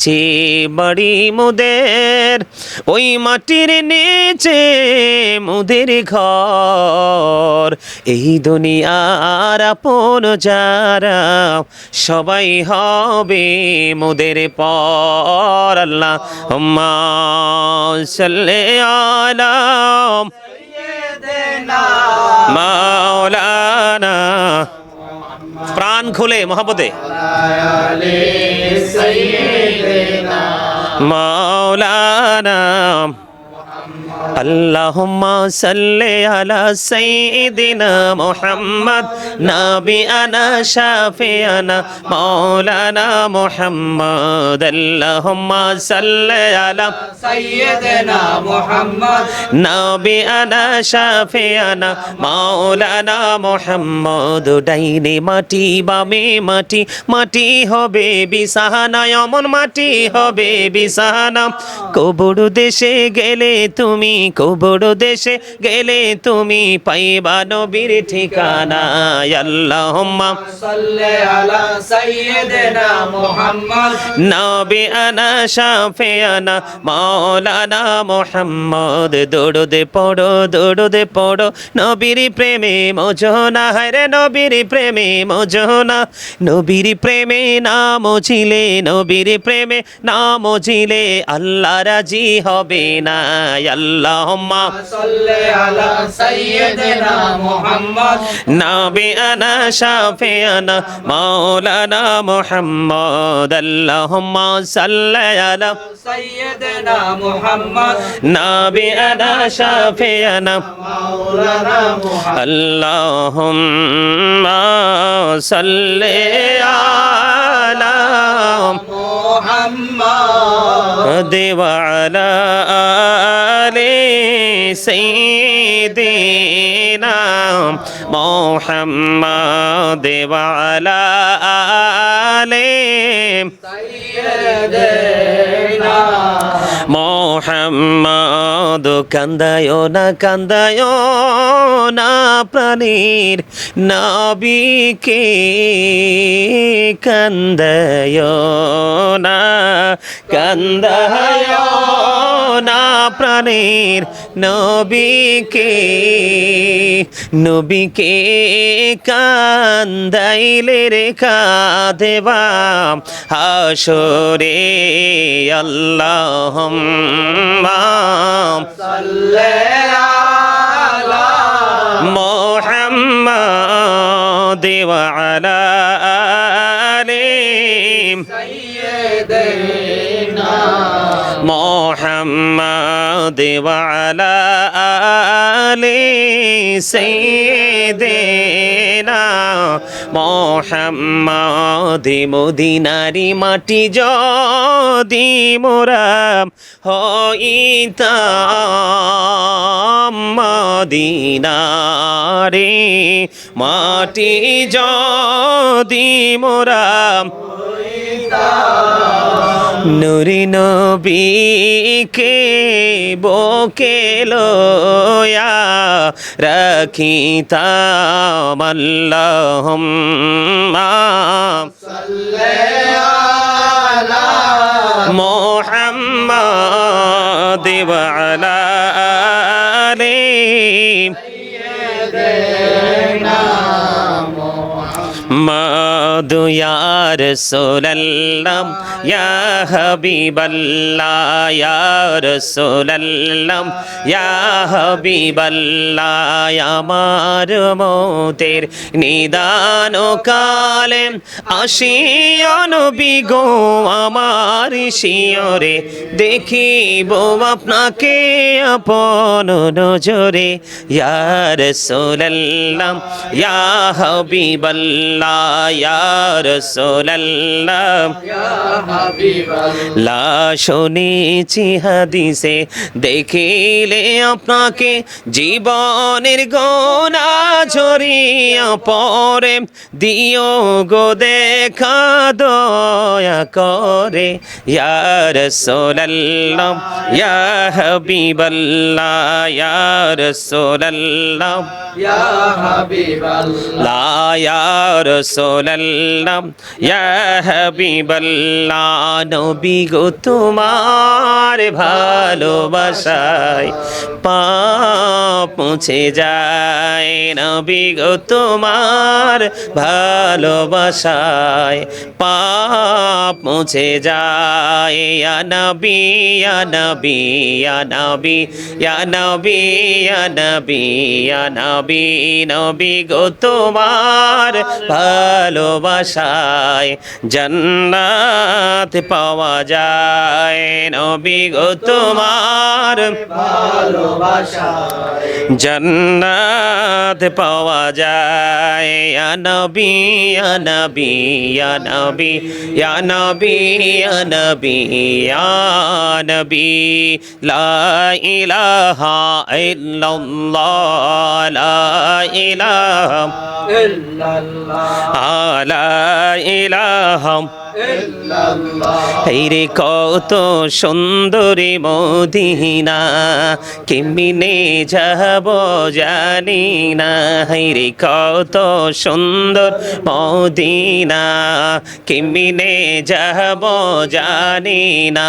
নিচে বাড়ি মোদের, ওই মাটির নিচে মোদের ঘর। এই দুনিয়ার আপন যারা সবাই হবে মোদের পর। আল্লাহুম্মা সাল্লি আলা মাওলানা, প্রাণ খুলে মহব্বতে মাওলানা। আল্লাহুম্মা সাল্লি আলা সাইয়্যিদিনা মুহাম্মদ নাবিয়ানা শাফিয়ানা মাওলানা মুহাম্মদ। আল্লাহুম্মা সাল্লি আলা সাইয়্যিদিনা মুহাম্মদ নাবিয়ানা শাফিয়ানা মাওলানা মুহাম্মদ। ডাইনে মাটি বামে মাটি, মাটি হবে বিছানা, এমন মাটি হবে বিছানা। কবর দেশে গেলে তুমি, কবর দেশে গেলে তুমি পাইবা নবীর ঠিকানা। আল্লাহুম্মা সাল্লি আলা সাইয়্যিদিনা মুহাম্মদ নাবিয়ানা শাফিয়ানা মাওলানা মুহাম্মদ। দরুদে পড়ো, দরুদে পড়ো নবীর প্রেমে মজনা, হায়রে নবীর প্রেমে মজনা। নবীর প্রেমে নাম ছিলে, নবীর প্রেমে নাম ছিলে আল্লাহ রাজি হবে না। আল্লাহুম্মা সাল্লি আলা সাইয়্যিদিনা মুহাম্মদ নাবিয়ানা শাফিয়ানা মাওলানা মুহাম্মদ। আল্লাহুম্মা সাল্লি আলা সাইয়্যিদিনা মুহাম্মদ নাবিয়ানা শাফিয়ানা মাওলানা মুহাম্মদ। আল্লাহুম্মা সাল্লি আলা মুহাম্মদ ওয়া আলা আলি সাইয়্যিদিনা মুহাম্মদ ওয়া আলা আলি সাইয়্যিদিনা মুহাম্মদ। কান্দায়ো না, কান্দায়ো না প্রাণীর নবীকে, কান্দায়ো না, কান্দায়ো না প্রাণীর নবীকে। নবীকে কান্দাইলে রে কাঁদেবা হাসরে। আল্লাহুম্মা সাল্লি আলা মুহাম্মদ ওয়া আলা আলি সাইয়্যিদিনা মুহাম্মদ ওয়া আলা আলি সাইয়্যিদিনা মুহাম্মদ। মদিনারি মাটি যদি মোরা হইতাম, মদিনারে মাটি যদি মোরা নুরি নবীকে বুকে লয়া রাখিতাম। আল্লাহুম্মা সাল্লি আলা মুহাম্মদ ওয়া আলা আলি সাইয়্যিদিনা মুহাম্মদ। ইয়া রাসূলাল্লাহ ইয়া হাবিবাল্লাহ, ইয়া রাসূলাল্লাহ ইয়া হাবিবাল্লাহ। আমার মতের নিদান কালে আসিয়া নবী গো আমার শিয়রে, দেখিব আপনাকে আপন নজরে। ইয়া রাসূলাল্লাহ ইয়া হাবিবাল্লাহ, ইয়া রাসূলাল্লাহ ইয়া হাবিবাল্লাহ। শুনেছি হাদিসে দেখিলে আপনাকে জীবনের গোনা ঝরিয়া পড়ে, দিও গো দেখা দয়া করে। ইয়া রাসূলাল্লাহ ইয়া হাবিবাল্লাহ, ইয়া রাসূলাল্লাহ ইয়া হাবিবাল্লাহ লা ইয়া রাসূলুল্লাহ ইয়া হাবিবাল্লাহ নবী গো তোমার ভালোবাসায় পাপ মুছে যায় নবী গো তোমার ভালোবাসায় পাপ মুছে যায় ইয়া নবী ইয়া নবী ইয়া নবী ইয়া নবী ইয়া নবী ইয়া নবী নবী গো তোমার ভালোবাসায় জান্নাত পাওয়া যায় নবী গো তোমার ভালোবাসায় জান্নাত পাওয়া যায় ইয়া নবী ইয়া নবী ইয়া নবী ইয়া নবী ইয়া নবী ইয়া নবী লা ইলাহা ইল্লাল্লাহ লা ইলাহা ইল্লাল্লাহ লা ইলাহা ইল্লাল্লাহ রে কত সুন্দরী মদিনা কেমনে যাব জানি না রে কত সুন্দর মদিনা কেমনে যাব জানি না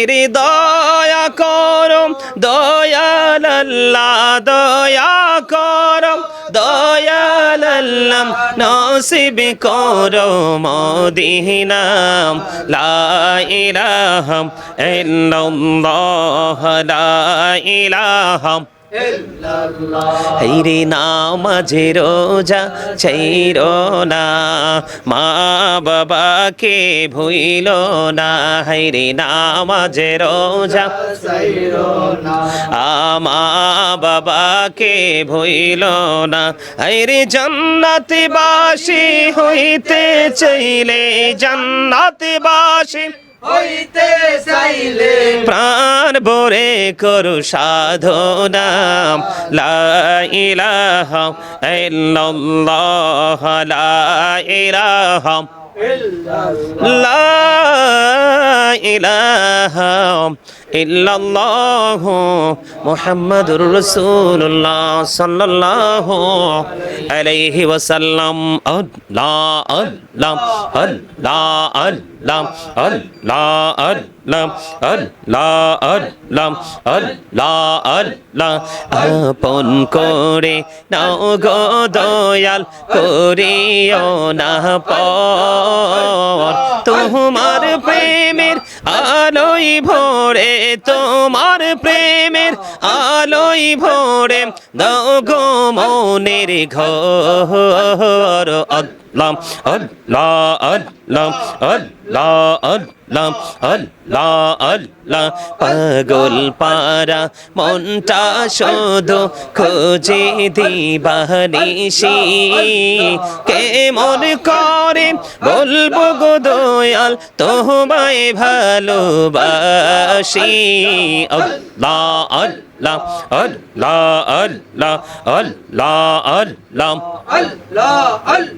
রে দয়া করো দয়াল আল্লাহ দয়া করো দয়াল আল্লাহ নসিব করো মদিনা লা ইলাহা ইল্লাল্লাহ লা ইলাহা রে নামাজে রোজা ছাইরো না মা বাবাকে ভুইল না রে নামাজে রোজা মা বাবাকে ভুইল না রে জান্নাতবাসী হইতে চাইলে জান্নাতবাসী হইতে চাইলে প্রাণ ভরে করু সাধনা লা ইলাহা ইল্লাল্লাহ লা ইলাহা লা ইলাহা ইল্লাল্লাহু মুহাম্মাদুর রাসূলুল্লাহ সাল্লাল্লাহু আলাইহি ওয়াসাল্লাম আল্লাহ আল্লাহ আল্লাহ আল্লাহ আল্লাহ আল্লাহ আল্লাহ আল্লাহ আল্লাহ আল্লাহ আপন করে নাও গো দয়াল করিও না পর তোমার প্রেমের আলোয় ভরে তোমার প্রেমের আলোয় ভরে দাও গো মনের ঘর আল্লাহ আল্লাহ আল্লাহ আল্লাহ আল্লাহ আল্লাহ আল্লাহ পাগল পারা মনটা শুধু খোঁজে দিবানিশি কেমন করে বলবো গো দয়াল তোমায় ভালোবাসি আল্লাহ আল্লাহ আল্লাহ আল্লাহ আল্লাহ আল্লাহ আল্লাহ আল্লাহ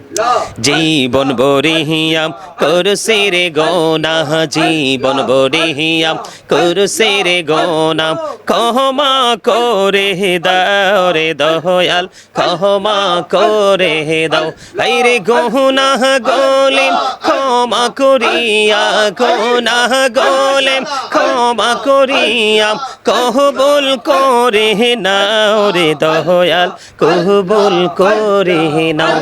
জীবন বরিহিয়াম করছে রে গোনা জীবন বরিহিয়াম করছে রে গোনা ক্ষমা করে দাও রে দয়াল ক্ষমা করে দাও এই রে গোনা গোলে ক্ষমা করিয়া গোনা গোলে ক্ষমা করিয়া কবুল করে নাও রে দয়াল কবুল করে নাও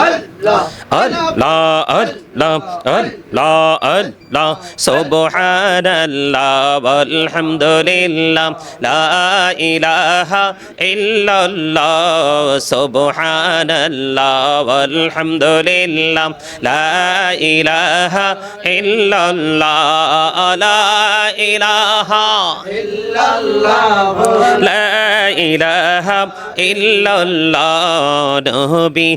আল্লাহ আল্লাহ আল্লাহ আল্লাহ আল্লাহ সুবহানাল্লাহ ওয়ালহামদুলিল্লাহ লা ইলাহা ইল্লাল্লাহ সুবহানাল্লাহ ওয়ালহামদুলিল্লাহ লা ইলাহা ইল্লাল্লাহ লা ইলাহা ইল্লাল্লাহ লা ইলাহা ইল্লাল্লাহ নবী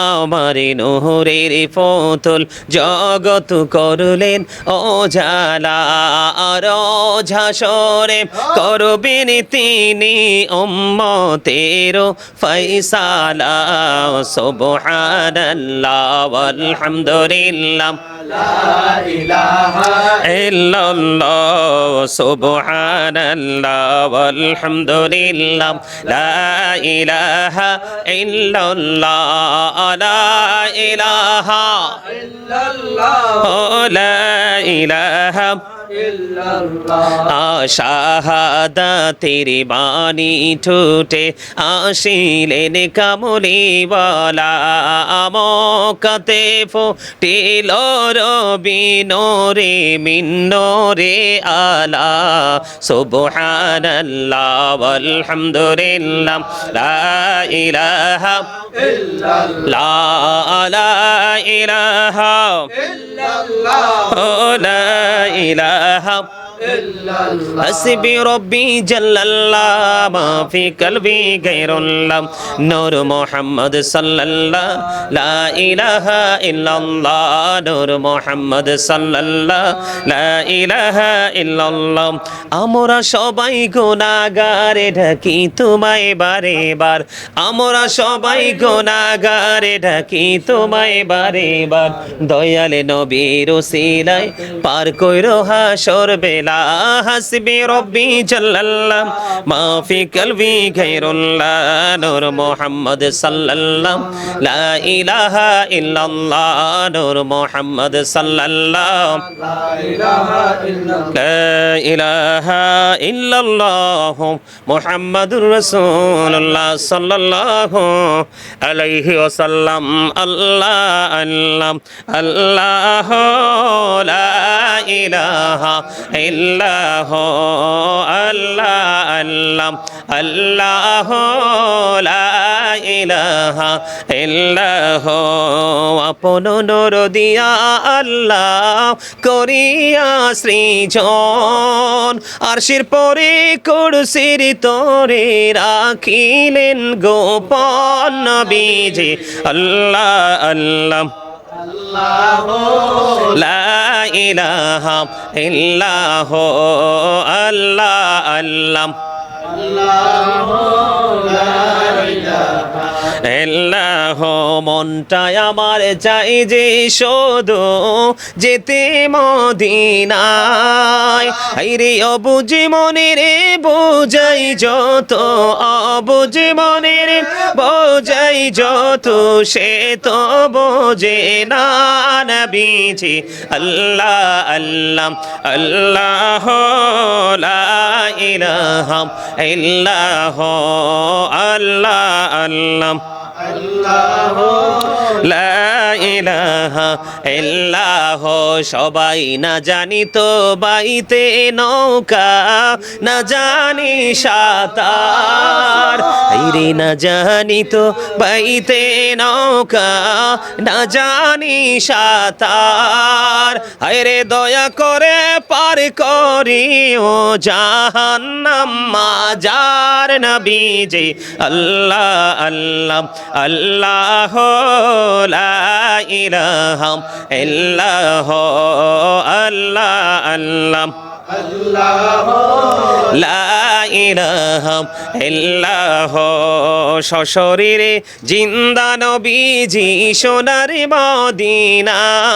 আমার নূরের পুতুল জগত করলেন ও জালা আর ঝাসরে করবেন তিনি উম্মতের ফয়সালা সুবহানাল্লাহ ওয়ালহামদুলিল্লাহ illallah subhanallah walhamdulillah la ilaha illallah la ilaha oh la ilaha শাহাদাতের বাণী ঠোঁটে আসিলেন কামলিওয়ালা মক্কাতে ফুটিল রবি নূরে মিন নূরে আলা সুবহানাল্লাহ ওয়ালহামদুলিল্লাহ লা ইলাহা ইল্লাল্লাহ লা ইলাহা ইল্লাল্লাহ লা ইলাহা حسبي ربي جل الله ما في قلبي غير الله نور محمد صلى الله لا إله إلا الله نور محمد صلى الله لا إله إلا الله আমরা সবাই গুনাহগারে ঢাকি তোমায় বারে বার আমরা সবাই গুনাহগারে ঢাকি তোমায় বারে বার দয়ালে নবীর ওসিলায় পার কইরো হাসর বেলা হাসবি রব্বি জাল্লাল্লাহ মা ফি কলবি গায়রুল্লাহ নূর মুহাম্মদ সাল্লাল্লাহ লা ইলাহা ইল্লাল্লাহ নূর মুহাম্মদ সাল্লাল্লাহ লা ইলাহা ইল্লাল্লাহ মুহাম্মাদুর রাসূলুল্লাহ সাল্লাল্লাহু আলাইহি ওয়াসাল্লাম আল্লাহ আল্লাহ আল্লাহ লা ইলাহা ইল্লাহ আল্লাহ আল্লাহ আল্লাহ লা ইলাহা ইল্লাহ আপন নূর দিয়া আল্লাহ করিয়া সৃজন আরশির পরে কুরসির তরে রাখিলেন গোপন নবীজি আল্লাহ আল্লাহ লা ইলাহা ইল্লাহ আল্লাহ আল্লাহ আল্লাহ মনটায় আমার চাই যে শুধু যেতে মদিনায় হাইরে অবুঝে মনের বোঝাই যত অবুঝে মনের বোঝাই যত সে তো বোঝে না নবীজি আল্লাহ আল্লাহ আল্লাহ লা ইলাহা ইল্লাহ আল্লাহ আল্লাহ লা ইলাহা ইল্লাহ সবাই না জানি তো বাইতে নৌকা না জানি সাঁতার হাইরে না জানি তো বাইতে নৌকা না জানি সাঁতার হাইরে দয়া করে পার করিও জাহান্নাম মাজার নবীজি আল্লাহ আল্লাহ আল্লাহ লা ইলাহা ইল্লাহ আল্লাহ আল্লাহ লা ইলাহা ইল্লাহ সশরীরে জিন্দা নবীজি সোনার মদিনায়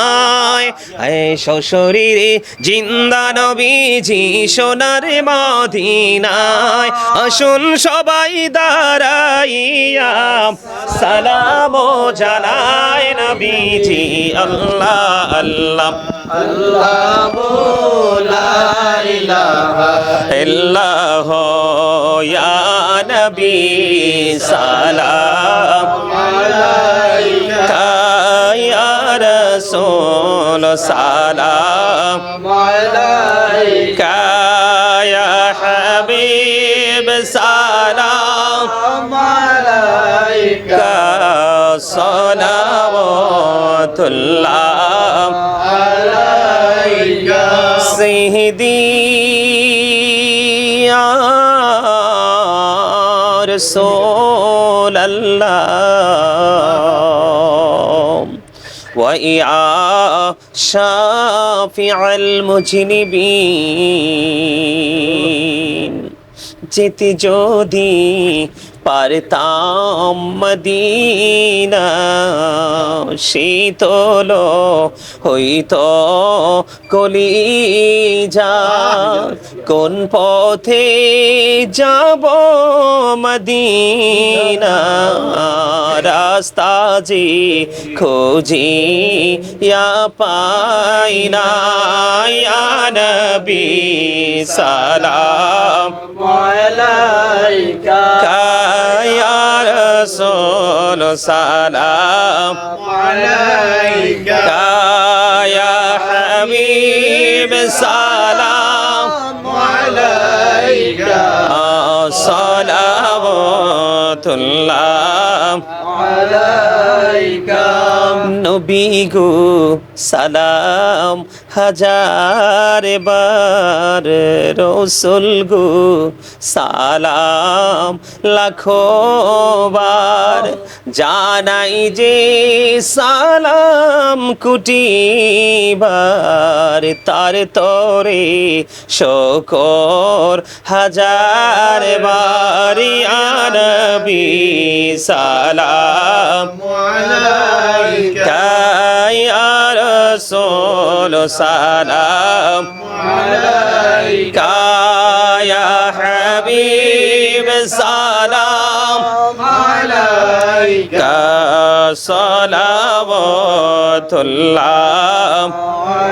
সশরীরে জিন্দা নবীজি সোনার মদিনায় আসুন সবাই দাঁড়াইয়া সালাম জানায় নবীজি আল্লাহ আল্লাহ আল্লাহ লা ইলাহা ইল্লাহ ইয়া নবী সালাম আলাইকা ইয়া রাসূল সালাম আলাইকা ইয়া হাবিব সালাম আলাইকা সালাওয়াতুল্লাহ আলাইকা সাইয়্যিদি ইয়া রাসূলাল্লাহ ওয়া ইয়া শাফি'আল মুজনিবিন যেতে যদি পারতাম মদিনা শীতল হইতো কলিজা কোন পথে যাব মদিনা রাস্তা যে খোঁজি ইয়া পাই না ইয়া নবী সালাম আলাইকা ইয়া রাসূল সালাম আলাইকা ইয়া হাবিব সালাম আলাইকা সালাওয়াতুল্লাহ আলাইকা নবী গো সালাম হাজার বার রসুল গো সালাম লাখো বার জানাই যে সালাম কোটি বার তার তরে শকর হাজার বার ইয়া নবী সালাম আলাইকা ইয়া রাসূল সালাম আলাইকা ইয়া হাবিব সালাম আলাইকা সালাওয়াতুল্লাহ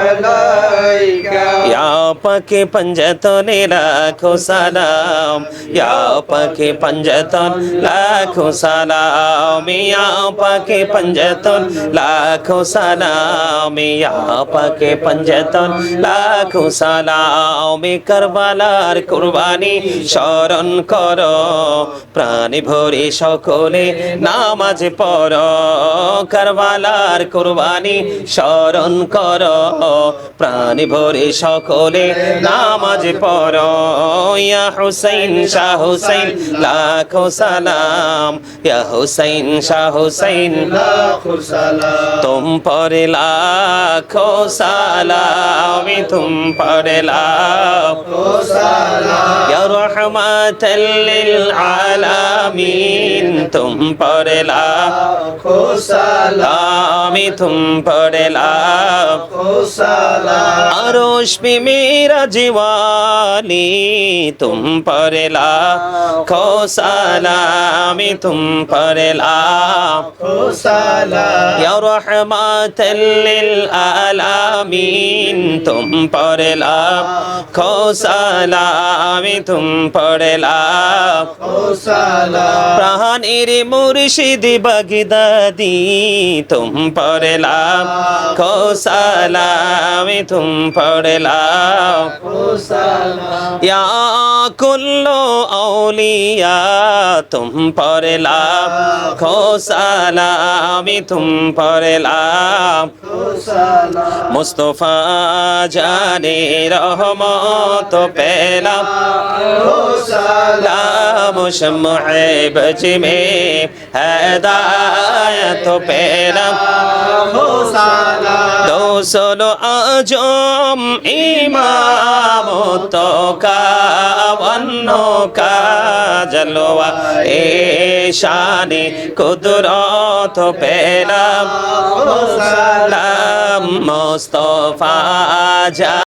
আলাইকা ইয়া পাকে পঞ্জতনে লাখো সালাম ইয়া পাকে পঞ্জতন লাখো সালাম ইয়া পাকে পঞ্জতন লাখো সালাম ইয়া পাকে পঞ্জতন লাখো সালাম কারবালার কুরবানি স্মরণ করো প্রাণে ভরে সকলে নামাজ পড়ো কারবালার কুরবানি স্মরণ করো প্রাণে ভরে সকলে নামাজ পড়ো ইয়া হুসাইন শাহ হুসাইন লাখো সালাম ইয়া হুসাইন শাহ হুসাইন লাখো সালাম तुम पर लाखों सलाम तुम पर लाखों সালাম या रहमतल लिल आलमीन तुम पर লাখো সালাম लाखों तुम पर लाखों লাখো সালাম अरोश पे मेरा जीवानी तुम पर लाखों सलाम तुम पर लाखों লাখো সালাম या रहमतल लिल आलमीन तुम पर लाखों सलाम तुम पर लाखों লাখো সালাম প্রাণের মুর্শিদ বাগদাদি তুম পর লাখো সালাম তুম পর লাখো লাখো সালাম ইয়া কুল্লু আউলিয়া তুম পর লাখো সালাম তুম পর লাখো লাখো সালাম মুস্তফা জানে রহমত পেলাম লাখো সালাম शम्ह बज में हदायत पेलम লাখো সালাম दो सोलो आजम इमाम तो का वन्नो का जलवा ए शानी कुदरत पेलम লাখো সালাম मुस्तफा जा